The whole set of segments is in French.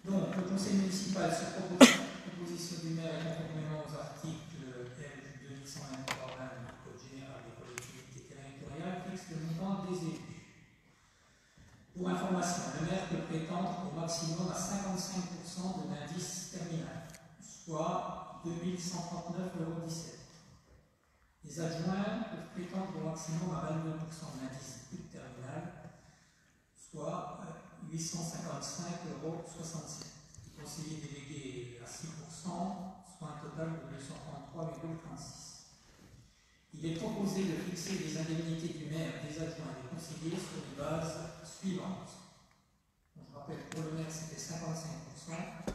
Donc, le conseil municipal, sur proposition du maire et conformément aux articles L2123 du Code général des collectivités territoriales, fixe le montant des élus. Pour information, le maire peut prétendre au maximum à 55% de l'indice terminal, soit 2139,17 €. Les adjoints peuvent prétendre au maximum à 22% de l'indice brut terminal, soit 855,67 €. Les conseillers délégués à 6%, soit un total de 233,36 €. Il est proposé de fixer les indemnités du maire, des adjoints et des conseillers sur les bases suivantes. Donc, je rappelle, pour le maire, c'était 55%.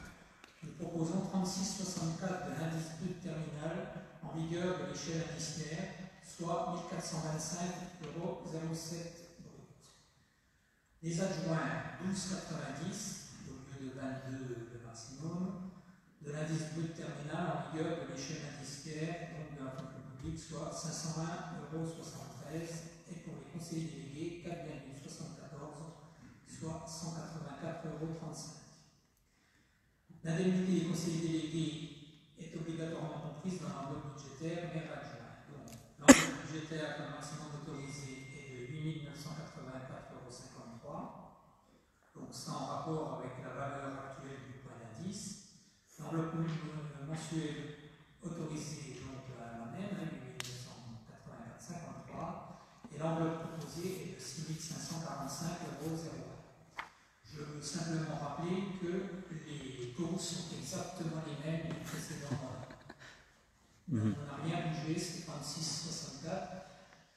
Nous proposons 36,64 € de l'indice brut terminal en vigueur de l'échelle indiciaire, soit 1425,07 € brut. Les adjoints, 12,90 € au lieu de 22 € le maximum, de l'indice brut terminal en vigueur de l'échelle indiciaire, donc de la fonction publique, soit 520,73 €, et pour les conseillers délégués, 4,74 €, soit 184,35 €. L'indemnité des conseillers délégués est obligatoirement comprise dans l'enveloppe budgétaire maire adjoint. Donc, l'enveloppe budgétaire comme maximum autorisé est de 8 984,53 €, donc ça en rapport avec la valeur actuelle du point d'indice. L'enveloppe mensuelle autorisée est donc la même, 8 984,53 €, et l'enveloppe proposée est de 6 545,01 €. Je veux simplement rappeler que les taux sont exactement les mêmes du précédent mois. On n'a rien bougé, c'est 36,64.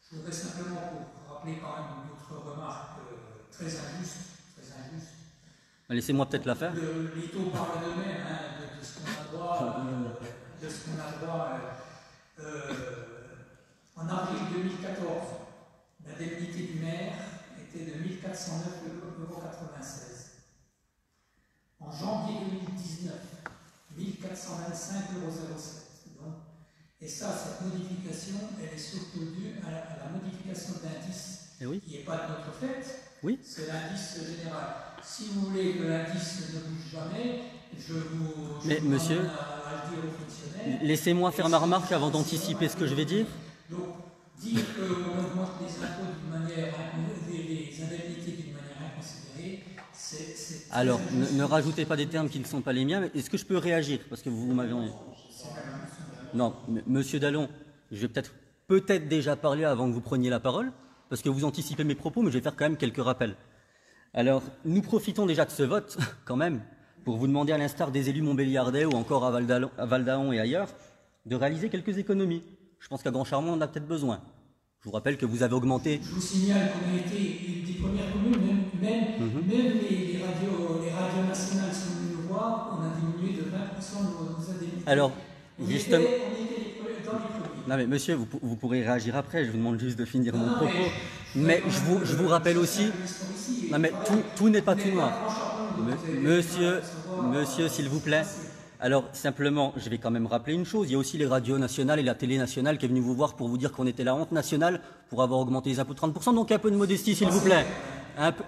Je voudrais simplement pour rappeler quand même une autre remarque très injuste. Laissez-moi peut-être la faire. Les taux parlent d'eux-mêmes, de ce qu'on a droit. En avril 2014, l'indemnité du maire était de 1409,96 €. En janvier 2019, 1425,07 €. Et ça, cette modification, elle est surtout due à la modification d'indice, qui n'est pas de notre fait, c'est l'indice général. Si vous voulez que l'indice ne bouge jamais, je vous monsieur, à le dire aux fonctionnaires. Laissez-moi faire ma remarque avant d'anticiper ce que je vais dire. Donc, dire qu'on augmente les impôts d'une manière, les indemnités d'une manière inconsidérée, c'est alors, ne rajoutez pas des termes qui ne sont pas les miens, mais est-ce que je peux réagir? Parce que vous m'avez... Non, monsieur Dallon, je vais peut-être déjà parler avant que vous preniez la parole, parce que vous anticipez mes propos, mais je vais faire quand même quelques rappels. Alors, nous profitons déjà de ce vote, quand même, pour vous demander, à l'instar des élus montbéliardais ou encore à Val-d'Aon et ailleurs, de réaliser quelques économies. Je pense qu'à Grand-Charmont, on en a peut-être besoin. Je vous rappelle que vous avez augmenté... Je vous signale qu'on a été une des premières communes, même les radios nationales sont venues nous voir, on a diminué de 20% nos indemnités. Alors, justement... On était dans les premiers. Non mais monsieur, vous pourrez réagir après, je vous demande juste de finir mon propos. Mais je vous rappelle aussi... Non mais tout n'est pas tout noir. Monsieur, s'il vous plaît. Alors, simplement, je vais quand même rappeler une chose. Il y a aussi les radios nationales et la télé nationale qui est venue vous voir pour vous dire qu'on était la honte nationale pour avoir augmenté les impôts de 30%. Donc, un peu de modestie, s'il vous plaît. Un peu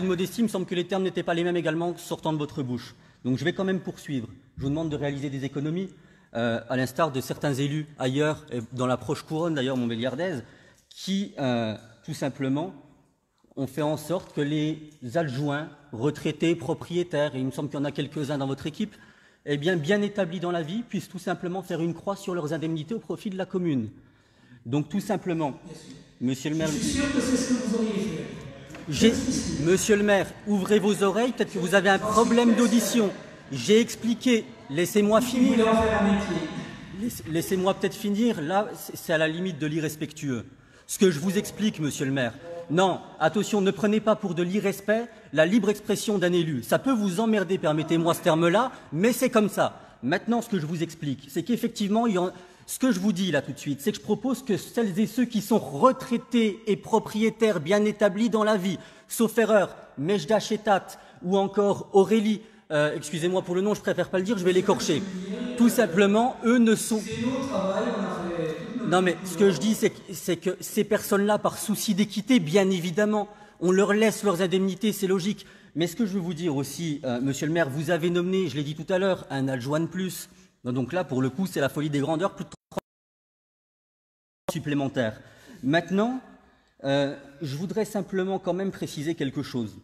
de modestie. Il me semble que les termes n'étaient pas les mêmes également sortant de votre bouche. Donc, je vais quand même poursuivre. Je vous demande de réaliser des économies, à l'instar de certains élus ailleurs, et dans la proche couronne d'ailleurs montbéliardaise, qui, tout simplement, on fait en sorte que les adjoints, retraités, propriétaires, et il me semble qu'il y en a quelques-uns dans votre équipe, eh bien établis dans la vie, puissent tout simplement faire une croix sur leurs indemnités au profit de la commune. Donc tout simplement, monsieur le maire... Je suis sûr que c'est ce que vous auriez fait. Monsieur le maire, ouvrez vos oreilles, peut-être que vous avez un problème d'audition. J'ai expliqué, laissez-moi finir. Laissez-moi peut-être finir, là, c'est à la limite de l'irrespectueux. Ce que je vous explique, monsieur le maire, non, attention, ne prenez pas pour de l'irrespect la libre expression d'un élu. Ça peut vous emmerder, permettez-moi ce terme-là, mais c'est comme ça. Maintenant, ce que je vous explique, c'est qu'effectivement, ce que je vous dis là tout de suite, c'est que je propose que celles et ceux qui sont retraités et propriétaires bien établis dans la vie, sauf erreur, Mejda Chetat ou encore Aurélie, excusez-moi pour le nom, je préfère pas le dire, je vais l'écorcher. Tout simplement, eux ne sont... Non mais ce que je dis, c'est que ces personnes-là, par souci d'équité, bien évidemment, on leur laisse leurs indemnités, c'est logique. Mais ce que je veux vous dire aussi, monsieur le maire, vous avez nommé, je l'ai dit tout à l'heure, un adjoint de plus. Donc là, pour le coup, c'est la folie des grandeurs, plus de 30 supplémentaires. Maintenant, je voudrais simplement quand même préciser quelque chose.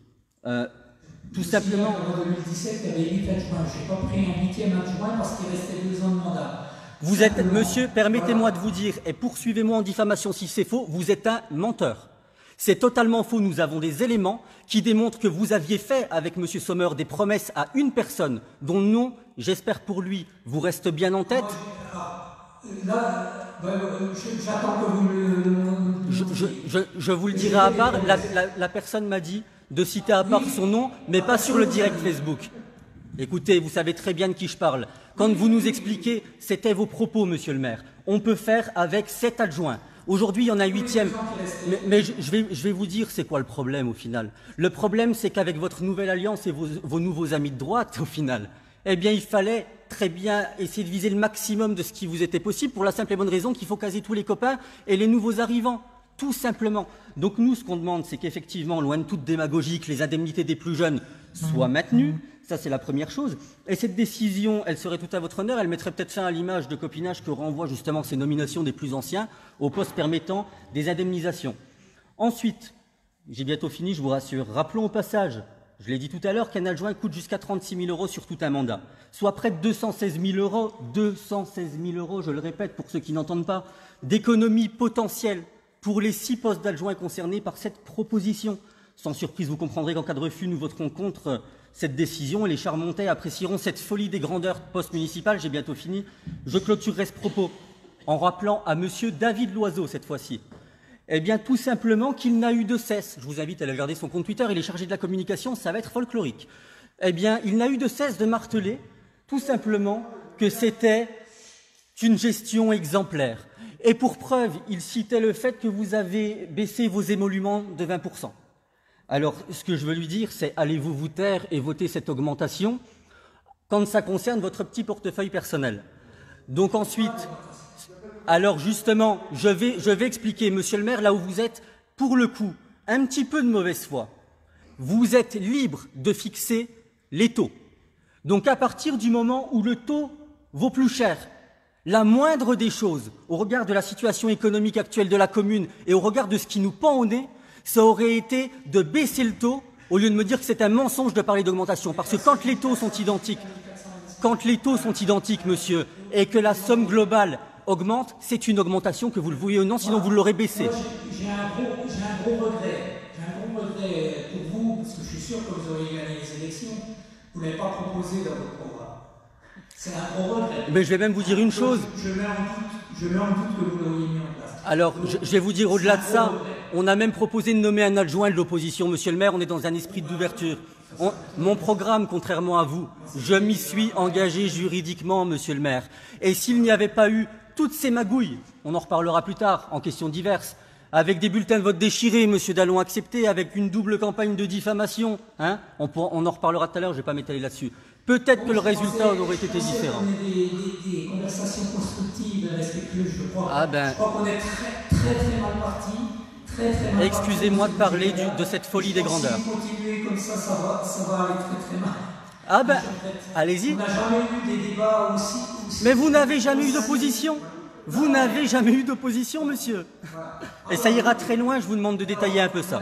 Tout simplement... En 2017, il y avait 8 adjoints. Je n'ai pas pris un 8e adjoint parce qu'il restait 2 ans de mandat. Vous êtes, monsieur, permettez-moi de vous dire, et poursuivez-moi en diffamation si c'est faux, vous êtes un menteur. C'est totalement faux. Nous avons des éléments qui démontrent que vous aviez fait avec monsieur Sommer des promesses à une personne dont le nom, j'espère pour lui, vous reste bien en tête. Là, j'attends que vous me... Je vous le dirai à part. La personne m'a dit de citer à part son nom, mais pas sur le direct Facebook. Écoutez, vous savez très bien de qui je parle. Quand vous nous expliquez, c'était vos propos, monsieur le maire. On peut faire avec 7 adjoints. Aujourd'hui, il y en a un 8e. Mais je vais vous dire c'est quoi le problème au final. Le problème, c'est qu'avec votre nouvelle alliance et vos nouveaux amis de droite, au final, eh bien, il fallait très bien essayer de viser le maximum de ce qui vous était possible pour la simple et bonne raison qu'il faut caser tous les copains et les nouveaux arrivants. Tout simplement. Donc nous, ce qu'on demande, c'est qu'effectivement, loin de toute démagogie, que les indemnités des plus jeunes soient maintenues. Ça, c'est la première chose. Et cette décision, elle serait tout à votre honneur. Elle mettrait peut-être fin à l'image de copinage que renvoient justement ces nominations des plus anciens aux postes permettant des indemnisations. Ensuite, j'ai bientôt fini, je vous rassure. Rappelons au passage, je l'ai dit tout à l'heure, qu'un adjoint coûte jusqu'à 36 000 € sur tout un mandat, soit près de 216 000 €. 216 000 €, je le répète pour ceux qui n'entendent pas, d'économie potentielle pour les 6 postes d'adjoints concernés par cette proposition. Sans surprise, vous comprendrez qu'en cas de refus, nous voterons contre cette décision et les Charmontais apprécieront cette folie des grandeurs post-municipales. J'ai bientôt fini. Je clôturerai ce propos en rappelant à monsieur David Loiseau, cette fois-ci, eh bien, tout simplement qu'il n'a eu de cesse. Je vous invite à aller regarder son compte Twitter, il est chargé de la communication, ça va être folklorique. Eh bien, il n'a eu de cesse de marteler, tout simplement, que c'était une gestion exemplaire. Et pour preuve, il citait le fait que vous avez baissé vos émoluments de 20%. Alors, ce que je veux lui dire, c'est allez-vous vous taire et voter cette augmentation quand ça concerne votre petit portefeuille personnel. Donc ensuite, alors justement, je vais expliquer, monsieur le maire, là où vous êtes, pour le coup, un petit peu de mauvaise foi. Vous êtes libre de fixer les taux. Donc à partir du moment où le taux vaut plus cher, la moindre des choses, au regard de la situation économique actuelle de la commune et au regard de ce qui nous pend au nez, ça aurait été de baisser le taux au lieu de me dire que c'est un mensonge de parler d'augmentation. Parce que quand les taux sont identiques, monsieur, et que la somme globale augmente, c'est une augmentation que vous le vouliez ou non, sinon vous l'aurez baissé. J'ai un gros regret. J'ai un gros regret pour vous, parce que je suis sûr que vous auriez gagné les élections. Vous ne l'avez pas proposé dans votre programme. C'est un gros regret. Mais je vais même vous dire une chose. Je mets en doute que vous l'auriez mis en place. Alors, je vais vous dire au-delà de ça, on a même proposé de nommer un adjoint de l'opposition. Monsieur le maire, on est dans un esprit d'ouverture. Mon programme, contrairement à vous, je m'y suis engagé juridiquement, monsieur le maire. Et s'il n'y avait pas eu toutes ces magouilles, on en reparlera plus tard, en questions diverses, avec des bulletins de vote déchirés, monsieur Dallon accepté, avec une double campagne de diffamation, hein, on en reparlera tout à l'heure, je ne vais pas m'étaler là-dessus. Peut-être que le résultat aurait été différent. Des conversations constructives, respectueuses, je crois. Ah ben, je crois qu'on est très mal parti. Excusez-moi de parler de cette folie des grandeurs. Si vous continuez comme ça va aller très mal. Ah ben, allez-y. On n'a jamais eu des débats aussi... Mais vous n'avez jamais eu d'opposition. Vous n'avez jamais eu d'opposition, monsieur. Et ça ira très loin, je vous demande de détailler un peu ça.